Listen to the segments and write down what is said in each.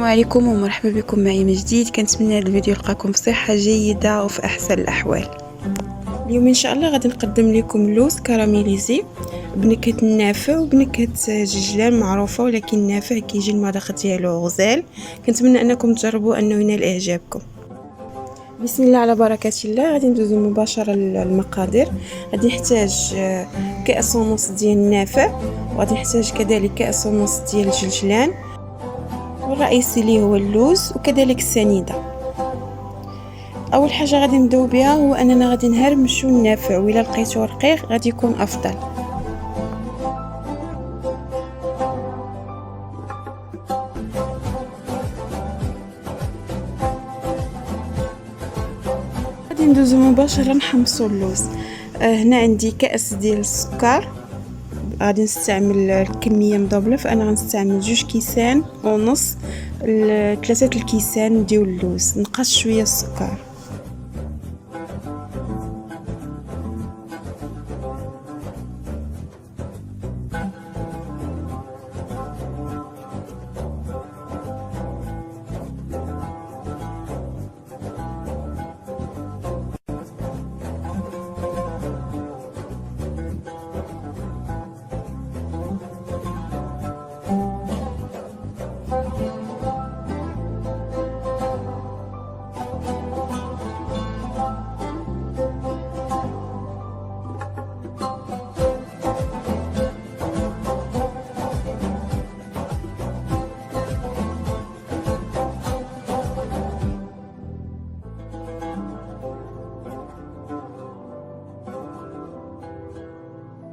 السلام عليكم ومرحبا بكم معي من جديد. كنتمنى هذا الفيديو يلقاكم بصحة جيدة وفي أحسن الأحوال. اليوم إن شاء الله غادي نقدم لكم لوز كراميليزي بنكهة النافع وبنكهة ججلان معروفة، ولكن النافع كيجي المذاق ديالو غزال. كنتمنى أنكم تجربوا أنه ينال إعجابكم. بسم الله على بركة الله. غادي ندوزو مباشرة للمقادير. غادي نحتاج كأس ونص ديال النافع، وغادي نحتاج كذلك كأس ونص ديال الجلجلان، والرئيسي اللي هو اللوز، وكذلك السنيدة. اول حاجه غادي نبداو بها هو اننا غادي نهرمشو النافع، وإلا لقيتوه رقيق غادي يكون افضل. غادي ندوزو مباشره نحمصو اللوز. هنا عندي كأس ديال السكر، غادي نستعمل الكميه مضوبله، فانا غنستعمل 2 كيسان ونص 3 الكيسان ديال اللوز. نقص شويه السكر.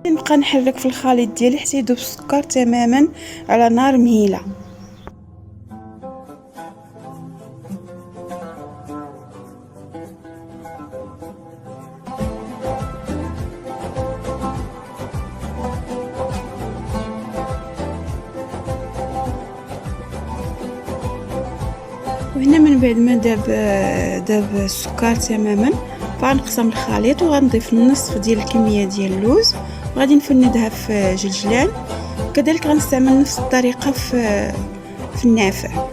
نبقى نحرك في الخليط ديالي حتى يذوب السكر تماما على نار مهيله. وهنا من بعد ما داب السكر تماما، فغنقسم الخليط وغنضيف النصف ديال الكميه ديال اللوز، وغادي نفندها في جلجلان. وكذلك غنستعمل نفس الطريقه في النافع.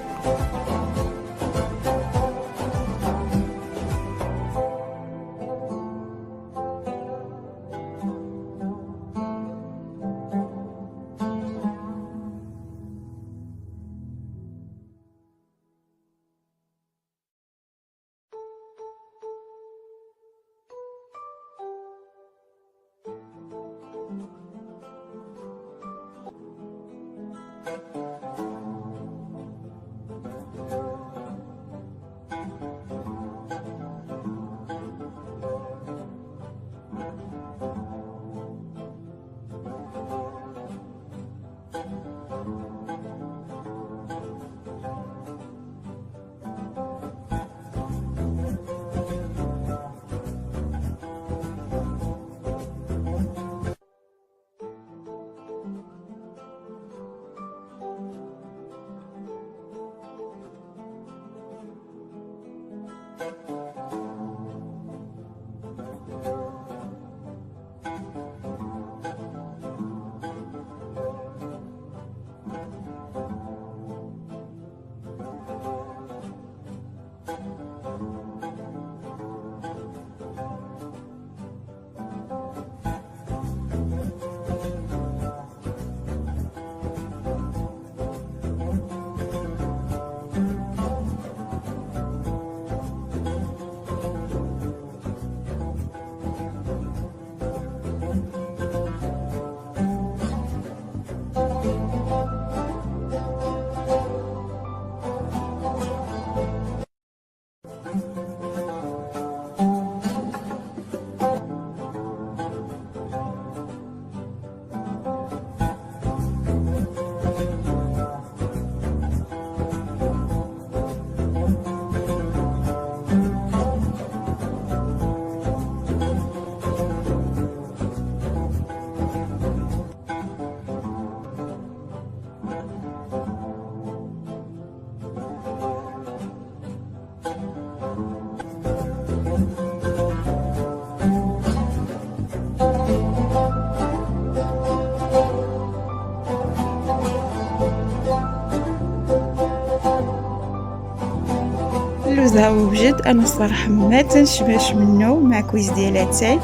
اللوز ها هو بجد انا الصراحه ما تنشبهش منه مع كويس ديال اتاي.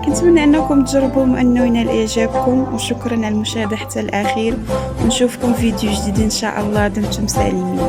كنتمنى انكم تجربوه وانه ينال اعجابكم، وشكرا على المشاهده حتى الاخير، ونشوفكم فيديو جديد ان شاء الله. دمتم سالمين.